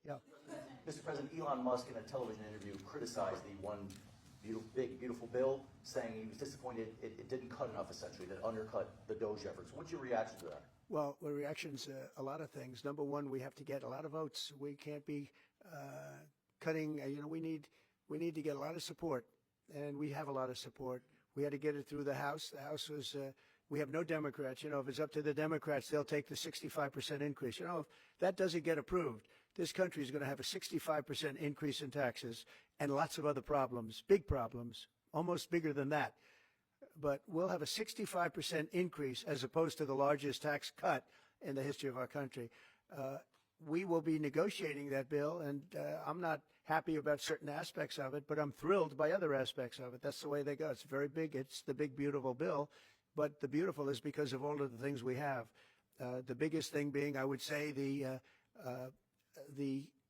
Yeah. Mr. President, Elon Musk in a television interview criticized the one big, beautiful bill, saying he was disappointed it didn't cut enough, essentially, that undercut the Doge efforts. What's your reaction to that? Well, the reaction's a lot of things. Number one, we have to get a lot of votes. We can't be cutting. We need to get a lot of support, and we have a lot of support. We had to get it through the House. The House was. We have no Democrats. If it's up to the Democrats, they'll take the 65% increase. If that doesn't get approved, this country is going to have a 65% increase in taxes and lots of other problems, big problems, almost bigger than that. But we'll have a 65% increase as opposed to the largest tax cut in the history of our country. We will be negotiating that bill, and I'm not happy about certain aspects of it, but I'm thrilled by other aspects of it. That's the way they go. It's very big. It's the big, beautiful bill. But the beautiful is because of all of the things we have. The biggest thing being, I would say, the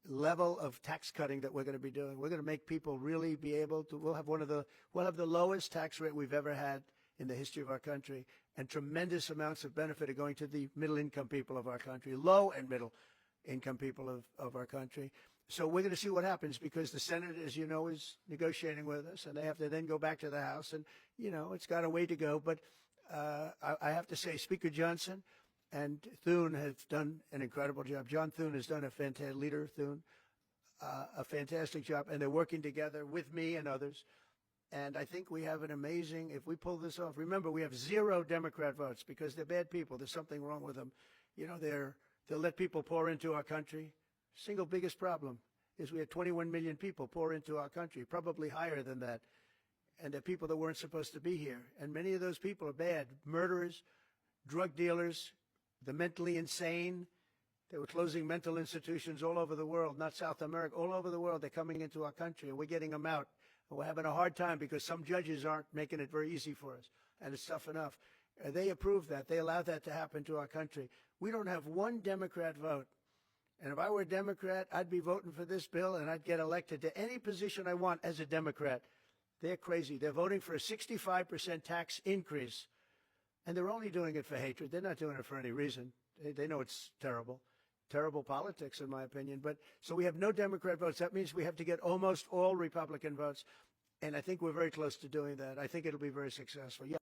level of tax cutting that we're going to be doing. We're going to make people really be able to. We'll have the lowest tax rate we've ever had in the history of our country, and tremendous amounts of benefit are going to the middle-income people of our country, low and middle-income people of our country. So we're going to see what happens, because the Senate, as you know, is negotiating with us, and they have to then go back to the House, and it's got a way to go. But I have to say, Speaker Johnson and Thune have done an incredible job. John Thune has done a fantastic leader, Thune, a fantastic job, and they're working together with me and others. And I think we have an amazing, if we pull this off, remember, we have 0 Democrat votes because they're bad people. There's something wrong with them. They'll let people pour into our country. Single biggest problem is we had 21 million people pour into our country, probably higher than that. And they're people that weren't supposed to be here. And many of those people are bad. Murderers, drug dealers, the mentally insane. They were closing mental institutions all over the world, not South America, all over the world. They're coming into our country, and we're getting them out. And we're having a hard time because some judges aren't making it very easy for us, and it's tough enough. They approve that. They allow that to happen to our country. We don't have one Democrat vote. And if I were a Democrat, I'd be voting for this bill, and I'd get elected to any position I want as a Democrat. They're crazy. They're voting for a 65% tax increase, and they're only doing it for hatred. They're not doing it for any reason. They know it's terrible. Terrible politics, in my opinion. But so we have no Democrat votes. That means we have to get almost all Republican votes, and I think we're very close to doing that. I think it'll be very successful. Yeah.